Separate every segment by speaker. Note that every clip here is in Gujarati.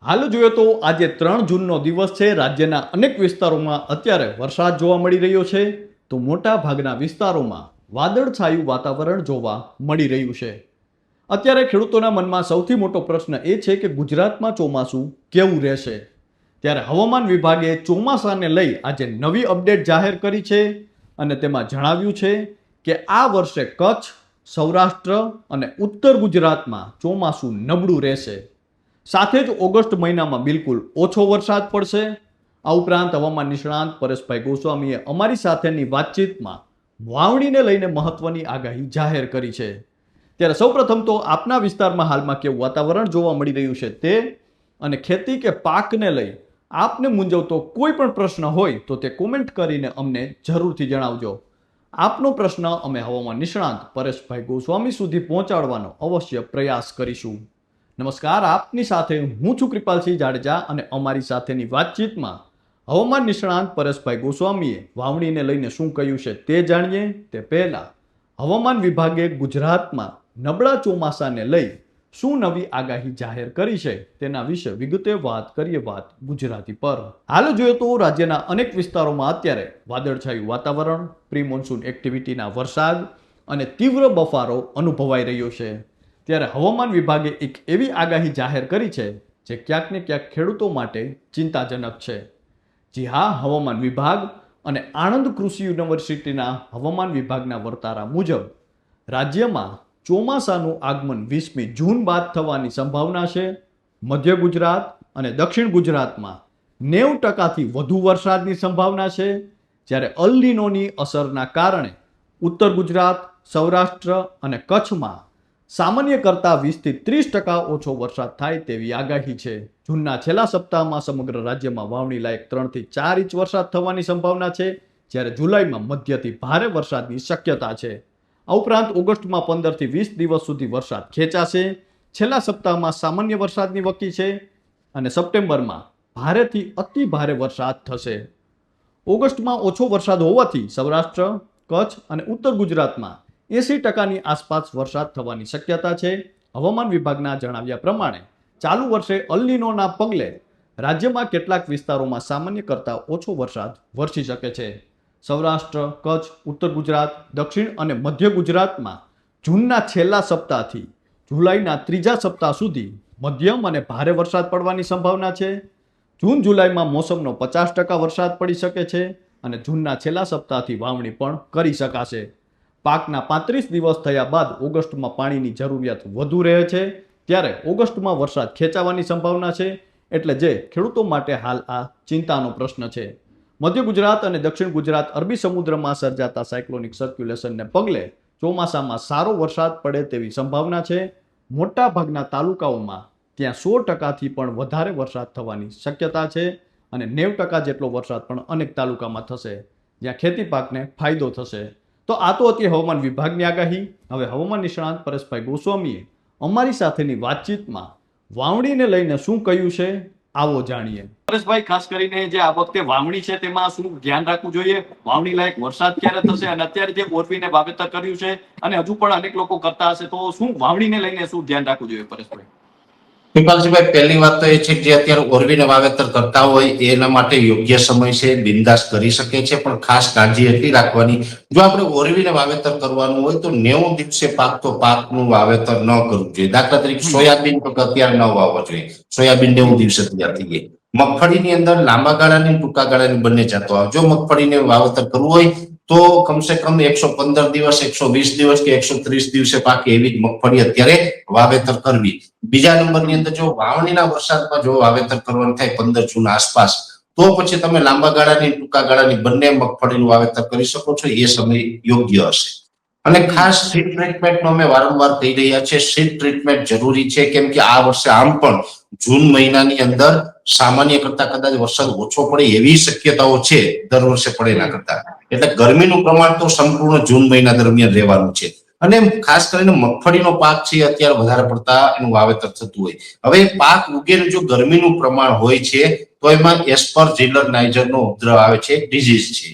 Speaker 1: હાલ જોઈએ તો આજે 3 જૂનનો દિવસ છે. રાજ્યના અનેક વિસ્તારોમાં અત્યારે વરસાદ જોવા મળી રહ્યો છે, તો મોટા ભાગના વિસ્તારોમાં વાદળછાયું વાતાવરણ જોવા મળી રહ્યું છે. અત્યારે ખેડૂતોના મનમાં સૌથી મોટો પ્રશ્ન એ છે કે ગુજરાતમાં ચોમાસું કેવું રહેશે. ત્યારે હવામાન વિભાગે ચોમાસાને લઈ આજે નવી અપડેટ જાહેર કરી છે અને તેમાં જણાવ્યું છે કે આ વર્ષે કચ્છ, સૌરાષ્ટ્ર અને ઉત્તર ગુજરાતમાં ચોમાસું નબળું રહેશે. સાથે જ ઓગસ્ટ મહિનામાં બિલકુલ ઓછો વરસાદ પડશે. આ ઉપરાંત હવામાન નિષ્ણાંત પરેશભાઈ ગોસ્વામીએ અમારી સાથેની વાતચીતમાં વાવણીને લઈને મહત્વની આગાહી જાહેર કરી છે. ત્યારે સૌપ્રથમ તો આપના વિસ્તારમાં હાલમાં કેવું વાતાવરણ જોવા મળી રહ્યું છે તે અને ખેતી કે પાકને લઈ આપને મૂંઝવતો કોઈ પણ પ્રશ્ન હોય તો તે કોમેન્ટ કરીને અમને જરૂરથી જણાવજો. આપનો પ્રશ્ન અમે હવામાન નિષ્ણાંત પરેશભાઈ ગોસ્વામી સુધી પહોંચાડવાનો અવશ્ય પ્રયાસ કરીશું. નમસ્કાર, આપની સાથે હું છું કૃપાલસિંહ જાડેજા અને અમારી સાથેની વાતચીતમાં હવામાન નિષ્ણાંત પરેશભાઈ ગોસ્વામીએ વાવણીને લઈને શું કહ્યું છે તે જાણીએ. તે પહેલા હવામાન વિભાગે ગુજરાતમાં નબળા ચોમાસાને લઈ શું નવી આગાહી જાહેર કરી છે તેના વિશે વિગતે વાત કરીએ. વાત ગુજરાતી પર હાલ જોઈએ તો રાજ્યના અનેક વિસ્તારોમાં અત્યારે વાદળછાયું વાતાવરણ, પ્રી મોન્સૂન એક્ટિવિટીના વરસાદ અને તીવ્ર બફારો અનુભવાઈ રહ્યો છે. ત્યારે હવામાન વિભાગે એક એવી આગાહી જાહેર કરી છે જે ક્યાંક ને ક્યાંક ખેડૂતો માટે ચિંતાજનક છે. જી હા, હવામાન વિભાગ અને આણંદ કૃષિ યુનિવર્સિટીના હવામાન વિભાગના વર્તારા મુજબ રાજ્યમાં ચોમાસાનું આગમન 20મી જૂન બાદ થવાની સંભાવના છે. મધ્ય ગુજરાત અને દક્ષિણ ગુજરાતમાં 90%થી વધુ વરસાદની સંભાવના છે. જ્યારે અલ નીનોની અસરના કારણે ઉત્તર ગુજરાત, સૌરાષ્ટ્ર અને કચ્છમાં સામાન્ય કરતાં 20થી 30% ઓછો વરસાદ થાય તેવી આગાહી છે. જૂનના છેલ્લા સપ્તાહમાં સમગ્ર રાજ્યમાં વાવણી લાયક 3થી 4 ઇંચ વરસાદ થવાની સંભાવના છે, જ્યારે જુલાઈમાં મધ્યથી ભારે વરસાદની શક્યતા છે. આ ઉપરાંત ઓગસ્ટમાં 15થી 20 દિવસ સુધી વરસાદ ખેંચાશે. છેલ્લા સપ્તાહમાં સામાન્ય વરસાદની વકી છે અને સપ્ટેમ્બરમાં ભારેથી અતિ ભારે વરસાદ થશે. ઓગસ્ટમાં ઓછો વરસાદ હોવાથી સૌરાષ્ટ્ર, કચ્છ અને ઉત્તર ગુજરાતમાં 80%ની આસપાસ વરસાદ થવાની શક્યતા છે. હવામાન વિભાગના જણાવ્યા પ્રમાણે ચાલુ વર્ષે અલ નીનોના પગલે રાજ્યમાં કેટલાક વિસ્તારોમાં સામાન્ય કરતાં ઓછો વરસાદ વરસી શકે છે. સૌરાષ્ટ્ર, કચ્છ, ઉત્તર ગુજરાત, દક્ષિણ અને મધ્ય ગુજરાતમાં જૂનના છેલ્લા સપ્તાહથી જુલાઈના ત્રીજા સપ્તાહ સુધી મધ્યમ અને ભારે વરસાદ પડવાની સંભાવના છે. જૂન જુલાઈમાં મોસમનો 50% વરસાદ પડી શકે છે અને જૂનના છેલ્લા સપ્તાહથી વાવણી પણ કરી શકાશે. પાકના 35 દિવસ થયા બાદ ઓગસ્ટમાં પાણીની જરૂરિયાત વધુ રહે છે, ત્યારે ઓગસ્ટમાં વરસાદ ખેંચાવાની સંભાવના છે. એટલે જે ખેડૂતો માટે હાલ આ ચિંતાનો પ્રશ્ન છે. મધ્ય ગુજરાત અને દક્ષિણ ગુજરાત અરબી સમુદ્રમાં સર્જાતા સાયક્લોનિક સર્ક્યુલેશનને પગલે ચોમાસામાં સારો વરસાદ પડે તેવી સંભાવના છે. મોટા ભાગના તાલુકાઓમાં ત્યાં 100%થી પણ વધારે વરસાદ થવાની શક્યતા છે અને 90% જેટલો વરસાદ પણ અનેક તાલુકામાં થશે, જ્યાં ખેતી પાકને ફાયદો થશે. તો આ તો હતી હવામાન વિભાગની આગાહી. હવે હવામાન નિષ્ણાંત પરેશભાઈ ગોસ્વામીએ અમારી સાથેની વાતચીતમાં વાવણીને લઈને શું કહ્યું છે, આવો જાણીએ. પરેશભાઈ, ખાસ કરીને જે આ વખતે વાવણી છે તેમાં શું ધ્યાન રાખવું જોઈએ? વાવણી લાયક વરસાદ ક્યારે થશે અને અત્યારે જે ઓરવીને વાવેતર કર્યું છે અને હજુ પણ અનેક લોકો કરતા હશે, તો શું વાવણીને લઈને શું ધ્યાન રાખવું જોઈએ પરેશભાઈ?
Speaker 2: કૃપાલસિંહભાઈ, પહેલી વાત તો એ છે કે જે અત્યારે ઓરવીને વાવેતર કરતા હોય એના માટે યોગ્ય સમય છે, બિંદાસ કરી શકે છે, પણ ખાસ કાળજી એટલી રાખવાની, જો આપણે ઓરવીને વાવેતર કરવાનું હોય તો 90 દિવસે પાકતો પાકનું વાવેતર ન કરવું જોઈએ. દાખલા તરીકે સોયાબીન તો અત્યારે ન વાવવા જોઈએ. સોયાબીન 90 દિવસે તૈયાર થઈ જાય. મગફળીની અંદર લાંબા ગાળાની ટૂંકા ગાળાની બંને જાતો આવે. જો મગફળીને વાવેતર કરવું હોય તો કમસે કમ 115 દિવસ, 120 દિવસ કે 130 દિવસે પાકે એવી જ મગફળી અત્યારે વાવેતર કરવી. બીજા નંબરની અંદર જો વાવણીના વરસાદમાં જો વાવેતર કરવાનું થાય 15 જૂન આસપાસ, તો પછી તમે લાંબા ગાળાની ટૂંકા ગાળાની બંને મગફળીનું વાવેતર કરી શકો છો. એ સમય યોગ્ય હશે. અને ખાસ સીડ ટ્રીટમેન્ટનો અમે વારંવાર કહી રહ્યા છે, સીડ ટ્રીટમેન્ટ જરૂરી છે, કેમ કે આ વર્ષે આમ પણ જૂન મહિનાની અંદર સામાન્ય કરતા કદાચ વરસાદ ઓછો પડે એવી શક્યતાઓ છે દર વર્ષે પડે એના કરતા. એટલે ગરમીનું પ્રમાણ તો સંપૂર્ણ જૂન મહિના દરમિયાન રહેવાનું છે. અને ખાસ કરીને મગફળીનો પાક છે અત્યારે વધારે પડતા એનું વાવેતર થતું હોય. હવે પાક ઉગે જો ગરમીનું પ્રમાણ હોય છે તો એમાં એસ્પરજીલર નાઇજરનો ઉપદ્રવ આવે છે, ડિઝીઝ છે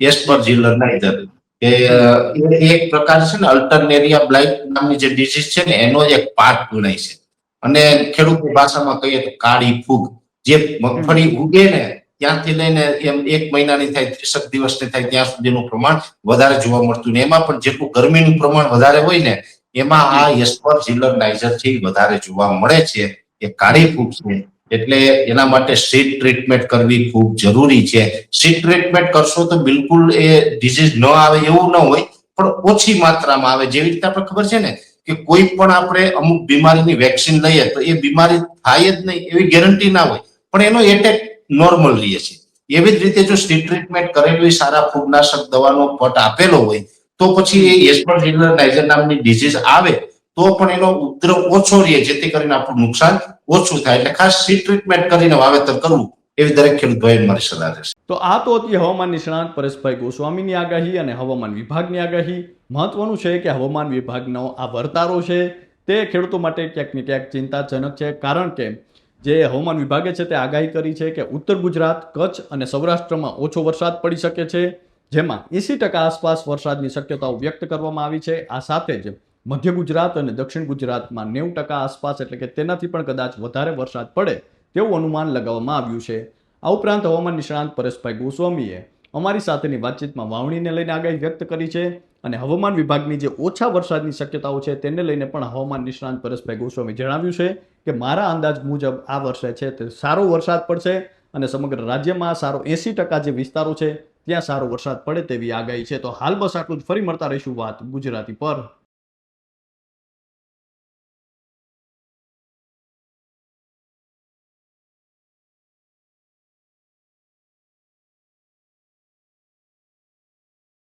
Speaker 2: એસ્પરજીલર નાઇજર. એક પ્રકાર છે ને, અલ્ટરનેરિયા બ્લાઇટ નામની જે ડિઝીઝ છે ને, એનો એક પાર્ટ ગણાય છે. અને ખેડૂતની ભાષામાં કહીએ તો કાળી ફૂગ, જે મગફળી ઉગે ને ત્યાંથી લઈને એમ 1 મહિનાની થાય 30 દિવસની થાય ત્યાં સુધીનું પ્રમાણ વધારે જોવા મળતું ને એમાં પણ જેટલું ગરમીનું પ્રમાણ વધારે હોય ને એમાં આ એસ્પર ઝિલર થી વધારે જોવા મળે છે. એ કાળી ફૂગ છે એટલે એના માટે સીડ ટ્રીટમેન્ટ કરવી ખૂબ જરૂરી છે. સીડ ટ્રીટમેન્ટ કરશો તો બિલકુલ એ ડિઝીઝ ન આવે એવું ન હોય, પણ ઓછી માત્રામાં આવે. જેવી રીતે આપણે ખબર છે ને કે કોઈ પણ આપણે અમુક બીમારીની વેક્સિન લઈએ તો એ બીમારી થાય જ નહીં એવી ગેરંટી ના હોય, પણ એનો એટેક નોર્મલ રહે છે. એવી જ રીતે જો સીડ ટ્રીટમેન્ટ કરેલી સારા ફૂગનાશક દવાનો પટ આપેલો હોય તો પછી એ એસ્પરજિલર નામની ડિઝીઝ આવે તો પણ એનો ઉપદ્રવ ઓછો રહે, જેથી કરીને આપણું નુકસાન ઓછું થાય. એટલે ખાસ સીડ ટ્રીટમેન્ટ કરીને વાવેતર કરવું એવી દરેક ખેડૂત ભાઈને મારી સલાહ રહેશે.
Speaker 1: તો આ તો હતી હવામાન નિષ્ણાંત પરેશભાઈ ગોસ્વામીની આગાહી અને હવામાન વિભાગની આગાહી. મહત્વનું છે કે હવામાન વિભાગનો આ વર્તારો છે તે ખેડૂતો માટે ક્યાંક ને ક્યાંક ચિંતાજનક છે, કારણ કે જે હવામાન વિભાગે છે તે આગાહી કરી છે કે ઉત્તર ગુજરાત, કચ્છ અને સૌરાષ્ટ્રમાં ઓછો વરસાદ પડી શકે છે, જેમાં 80% આસપાસ વરસાદની શક્યતાઓ વ્યક્ત કરવામાં આવી છે. આ સાથે જ મધ્ય ગુજરાત અને દક્ષિણ ગુજરાતમાં 90% આસપાસ એટલે કે તેનાથી પણ કદાચ વધારે વરસાદ પડે તેવું અનુમાન લગાવવામાં આવ્યું છે. આ ઉપરાંત હવામાન નિષ્ણાંત પરેશભાઈ ગોસ્વામીએ અમારી સાથેની વાતચીતમાં વાવણીને લઈને આગાહી વ્યક્ત કરી છે અને હવામાન વિભાગની જે ઓછા વરસાદની શક્યતાઓ છે તેને લઈને પણ હવામાન નિષ્ણાંત પરેશભાઈ ગોસ્વામી જણાવ્યું છે કે મારા અંદાજ મુજબ આ વર્ષે છે તે સારો વરસાદ પડશે અને સમગ્ર રાજ્યમાં સારો 80% જે વિસ્તારો છે ત્યાં સારો વરસાદ પડે તેવી આગાહી છે. તો હાલ બસ આટલું જ. ફરી મળતા રહીશું વાત ગુજરાતી પર.